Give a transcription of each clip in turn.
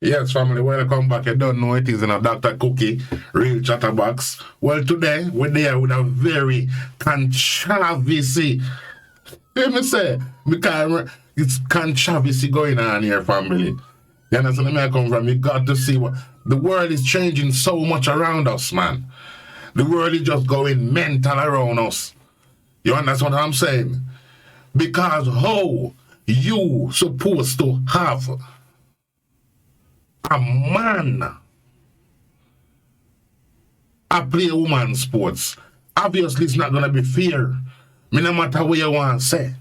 Yes, family, welcome back. You don't know it is in a Dr. Cookie, Real Chatterbox. Well, today, we're there with a very controversy. Let me say, because it's controversy going on here, family. You understand where I come from? You got to see what the world is changing so much around us, man. The world is just going mental around us. You understand what I'm saying? Because how you supposed to have a man I play woman sports. Obviously, it's not gonna be fair. Me no matter what you want to say.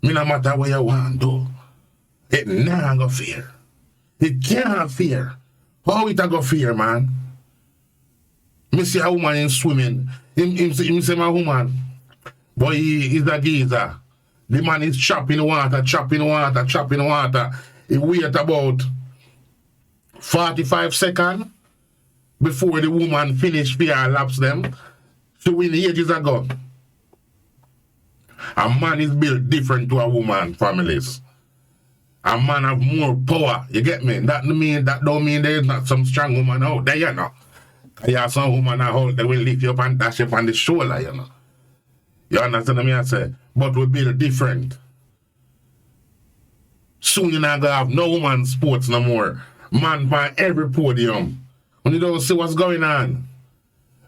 Me no matter what you want to do. It not go fair. It can't fair. How it a go fair, man? Me see a woman in swimming. Him say my woman. Boy, he is a geezer. The man is chopping water. He wait about 45 seconds before the woman finish fear laps them. So when ages ago, a man is built different to a woman, families. A man have more power. You get me? That don't mean there is not some strong woman out there, you know. You have some woman out that will lift you up and dash you up on the shoulder, you know. You understand what I say? But we build different. Soon you're not gonna have no woman sports no more. Man by every podium. When you don't see what's going on.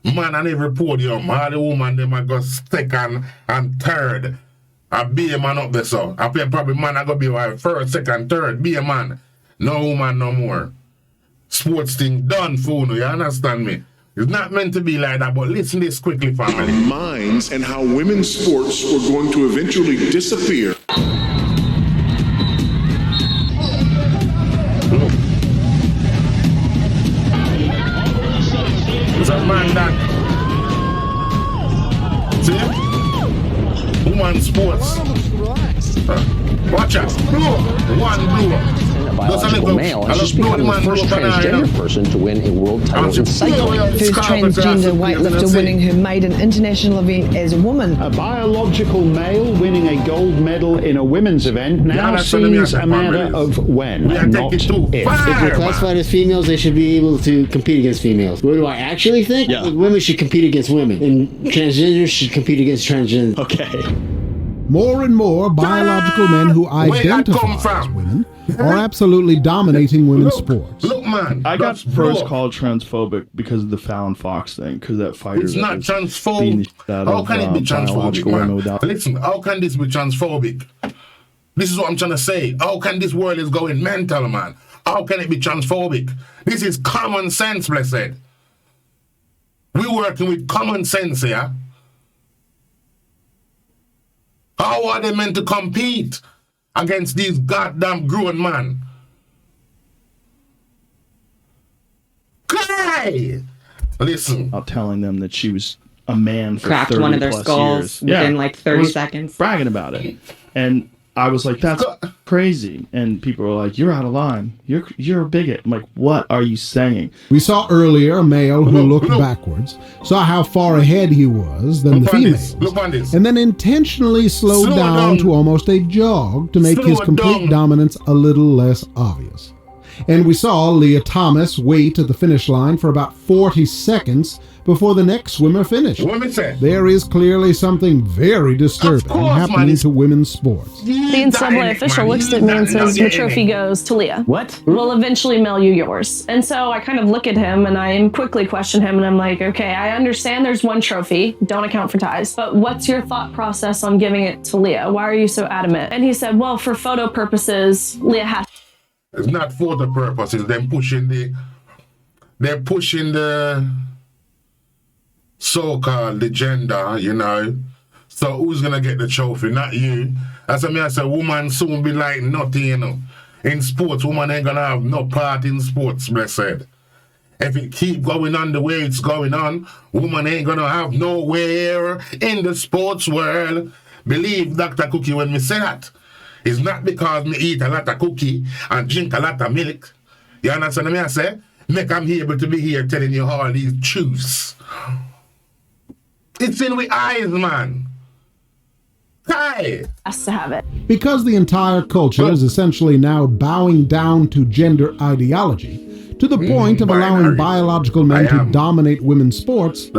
Man on every podium. All the woman them are go second and third. I be a man up there, so. I probably man I go be first, second, third. Be a man. No woman no more. Sports thing done for you understand me? It's not meant to be like that, but listen this quickly, family. Minds and how women's sports were going to eventually disappear. It's a man that, see? Woman sports. Watch out. One blow. Biological male has just become the first transgender person to win a world title in cycling. First transgender weightlifter winning her maiden international event as a woman. A biological male winning a gold medal in a women's event now seems a matter of when, not if. If they're classified as females, they should be able to compete against females. What do I actually think? Yeah. Women should compete against women, and transgenders should compete against transgenders. Okay. More and more biological men who identify as women are absolutely dominating women's sports. Look, man. I got first called transphobic because of the Fallon Fox thing, because that fighter. It's not transphobic. How can it be transphobic, man? Listen, how can this be transphobic? This is what I'm trying to say. How can this world is going mental, man? How can it be transphobic? This is common sense, blessed. We're working with common sense here. How are they meant to compete against these goddamn grown men? Cry! Listen. Out telling them that she was a man for cracked 30 one of their plus skulls years. within like 30 seconds. Bragging about it. And I was like, that's crazy. And people were like, you're out of line. You're a bigot. I'm like, what are you saying? We saw earlier a male who looked backwards, saw how far ahead he was than the females, and then intentionally slowed down to almost a jog to make his complete dominance a little less obvious. And we saw Leah Thomas wait at the finish line for about 40 seconds before the next swimmer finished. There is clearly something very disturbing happening to women's sports. The NCAA official looks at me and says, your trophy goes to Leah. What? We'll eventually mail you yours. And so I kind of look at him and I quickly question him and I'm like, okay, I understand there's one trophy, don't account for ties, but what's your thought process on giving it to Leah? Why are you so adamant? And he said, well, for photo purposes, Leah has. It's not for the purposes. They're pushing the so-called the gender, you know. So who's gonna get the trophy? Not you. That's what I said. Woman soon be like nothing, you know. In sports, woman ain't gonna have no part in sports, blessed. If it keep going on the way it's going on, woman ain't gonna have nowhere in the sports world. Believe Dr. Cookie when me say that. It's not because me eat a lot of cookie and drink a lot of milk. You understand what I say? Make I'm able to be here telling you all these truths. It's in with eyes, man. has to have it. Because the entire culture is essentially now bowing down to gender ideology, to the point of allowing biological men to dominate women's sports,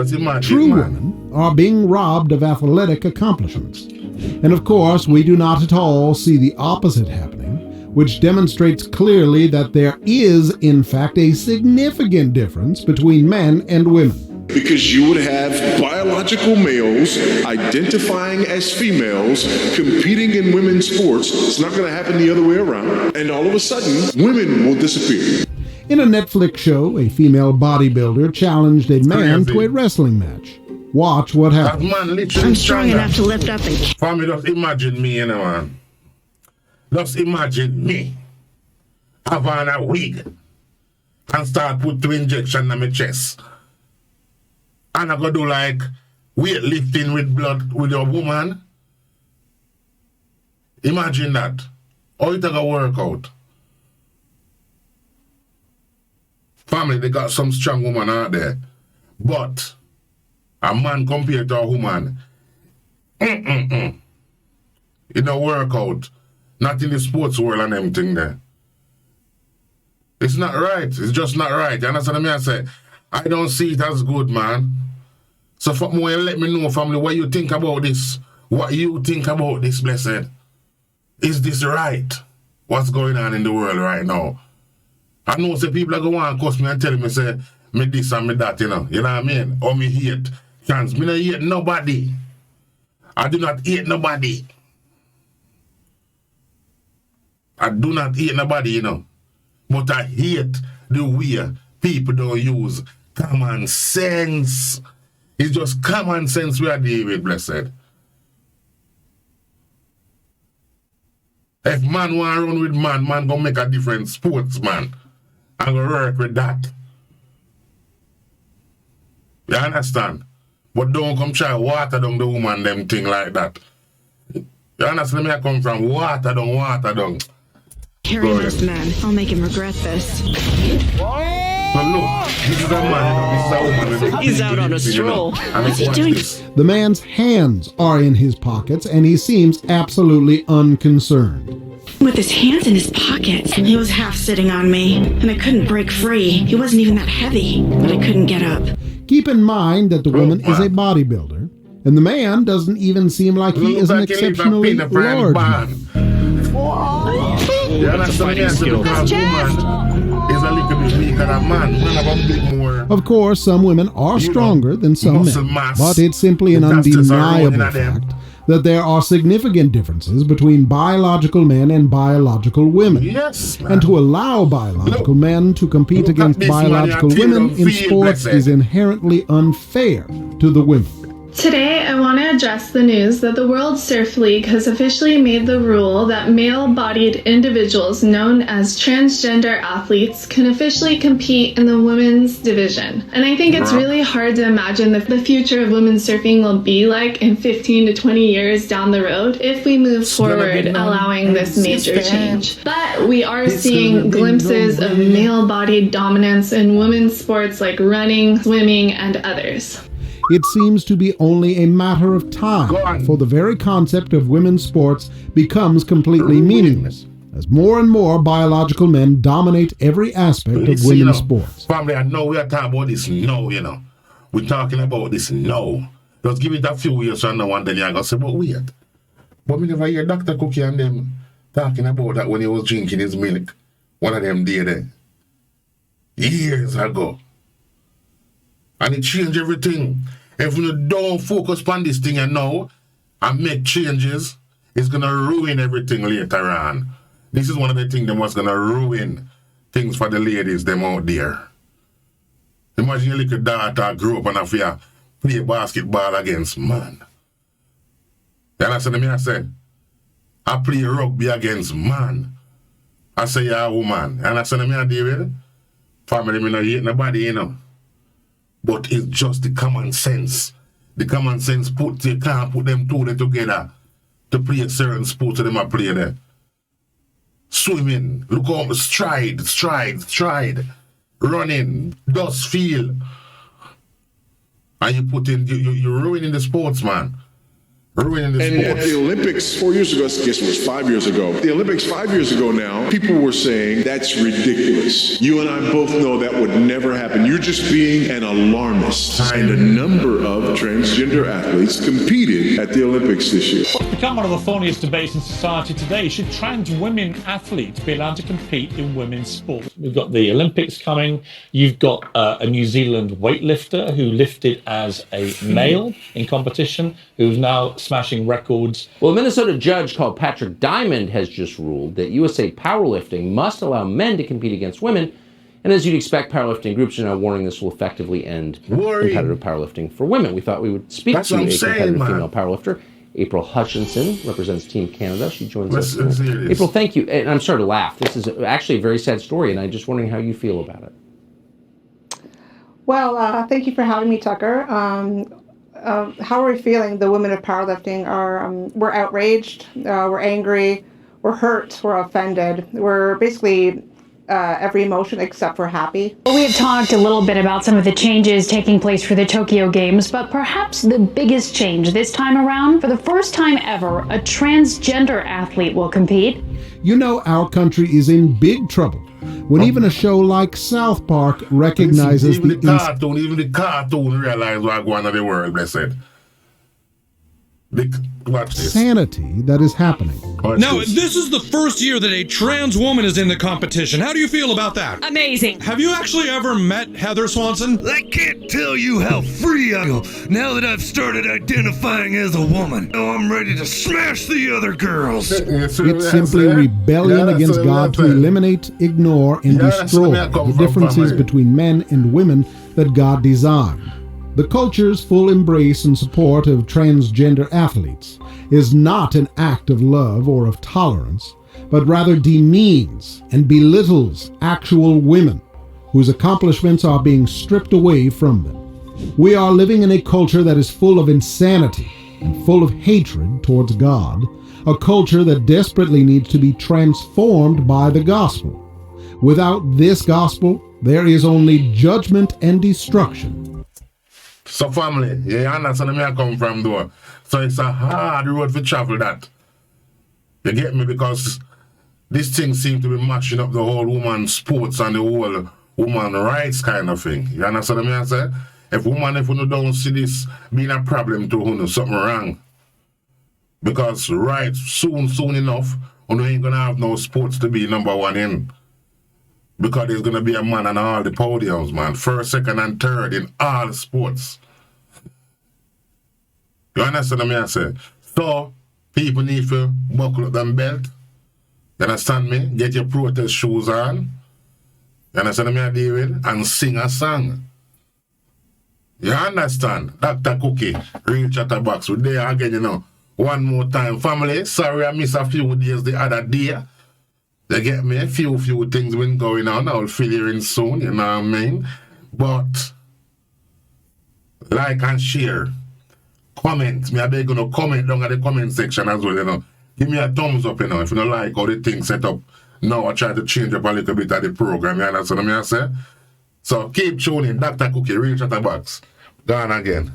true women are being robbed of athletic accomplishments. And of course, we do not at all see the opposite happening, which demonstrates clearly that there is, in fact, a significant difference between men and women. Because you would have biological males identifying as females competing in women's sports. It's not going to happen the other way around. And all of a sudden, women will disappear. In a Netflix show, a female bodybuilder challenged a man to a wrestling match. Watch what happens. I'm strong enough to lift up and... Family, just imagine me, you know, man. Just imagine me have on a wig and start put 2 injections in my chest. And I go do like weightlifting with blood with your woman. Imagine that. How it gonna work out? Family, they got some strong woman out there. But a man compared to a woman, it don't work out. Not in the sports world and everything there. It's not right. It's just not right. You understand what I say? I don't see it as good, man. So for more, let me know, family, what you think about this. What you think about this, blessed. Is this right? What's going on in the world right now? I know say people are going to cuss me and tell me, say, me this and me that, you know. You know what I mean? Or me hate. Chance, me not hate nobody. I do not hate nobody. I do not hate nobody, you know. But I hate the way people don't use common sense. It's just common sense we are dealing with, blessed. If man want to run with man, man gonna make a different sportsman. I'm gonna work with that. You understand? But don't come try water down the woman, them thing like that. You understand where I come from? Water down. Carry this man. I'll make him regret this. But look, this is a man, this is a woman. He's out on a stroll. What's he doing? The man's hands are in his pockets, and he seems absolutely unconcerned. With his hands in his pockets. He was half sitting on me, and I couldn't break free. He wasn't even that heavy, but I couldn't get up. Keep in mind that the woman is a bodybuilder, and the man doesn't even seem like he is an exceptionally large man. Of course, some women are stronger than some men, but it's simply an undeniable fact that there are significant differences between biological men and biological women. And to allow biological men to compete against biological women in sports is inherently unfair to the women. Today, I want to address the news that the World Surf League has officially made the rule that male-bodied individuals known as transgender athletes can officially compete in the women's division. And I think it's really hard to imagine the future of women's surfing will be like in 15 to 20 years down the road if we move forward allowing this major change. But we are seeing glimpses of male-bodied dominance in women's sports like running, swimming, and others. It seems to be only a matter of time before the very concept of women's sports becomes completely meaningless, as more and more biological men dominate every aspect of women's sports. Family, I know we are talking about this now, you know. We're talking about this now. Just give it a few years from now and then you're going to say, but wait. But we never hear Dr. Cookie and them talking about that when he was drinking his milk. One of them did it. Years ago. And it changed everything. If we don't focus on this thing now and make changes, it's going to ruin everything later on. This is one of the things that was going to ruin things for the ladies them out there. Imagine your little daughter grow up and have to play basketball against man. You understand me? I said, I play rugby against man. I say, you're a woman. You understand me, David? Family, me not hate nobody, you know. But it's just the common sense. The common sense you can't put them two together to play a certain sport to them a play there. Swimming, look how stride. Running, dust feel. And you put in, you're ruining the sports, man. ruining the And sport. at the Olympics 4 years ago, I guess it was 5 years ago, the Olympics 5 years ago now, people were saying that's ridiculous. You and I both know that would never happen. You're just being an alarmist. And a number of transgender athletes competed at the Olympics this year. What's become one of the thorniest debates in society today, should trans women athletes be allowed to compete in women's sport? We've got the Olympics coming. You've got a New Zealand weightlifter who lifted as a male in competition, who's now smashing records. Well, a Minnesota judge called Patrick Diamond has just ruled that USA Powerlifting must allow men to compete against women. And as you'd expect, powerlifting groups are now warning this will effectively end competitive powerlifting for women. We thought we would speak to a competitive female powerlifter. April Hutchinson represents Team Canada. She joins us. April, thank you. And I'm sorry to laugh. This is actually a very sad story, and I'm just wondering how you feel about it. Well, thank you for having me, Tucker. How are we feeling? The women of powerlifting we're outraged, we're angry, we're hurt, we're offended. We're basically every emotion except for happy. We have talked a little bit about some of the changes taking place for the Tokyo Games, but perhaps the biggest change this time around, for the first time ever, a transgender athlete will compete. You know our country is in big trouble when even a show like South Park recognizes even the cartoon realize what's going on in the world, they said. Watch this. Sanity that is happening. Now, this is the first year that a trans woman is in the competition. How do you feel about that? Amazing. Have you actually ever met Heather Swanson? I can't tell you how free I feel now that I've started identifying as a woman. Now I'm ready to smash the other girls. It's simply rebellion against God to eliminate, ignore, and destroy the differences between men and women that God designed. The culture's full embrace and support of transgender athletes is not an act of love or of tolerance, but rather demeans and belittles actual women whose accomplishments are being stripped away from them. We are living in a culture that is full of insanity and full of hatred towards God, a culture that desperately needs to be transformed by the gospel. Without this gospel, there is only judgment and destruction. So family, you understand where I come from though. So it's a hard road to travel that. You get me? Because this thing seems to be mashing up the whole woman sports and the whole woman rights kind of thing. You understand what I say? If you don't see this being a problem to you, something wrong. Because right soon enough, you ain't gonna have no sports to be number one in. Because there's going to be a man on all the podiums, man. First, second, and third in all sports. You understand what I say? So, people need to buckle up them belt. You understand me? Get your protest shoes on. You understand what I deal with? And sing a song. You understand? Dr. Cookie, Real Chatterbox. We're there again, you know. One more time. Family, sorry I missed a few days the other day. They get me, a few things been going on. I'll fill you in soon, you know what I mean? But, like and share. Comment. Me, I beg you to comment down at the comment section as well, you know. Give me a thumbs up, you know, if you don't like how the thing set up. Now I try to change up a little bit of the program, you understand what I say? So, keep tuning. Dr. Cookie, Real Chatterbox. Gone again.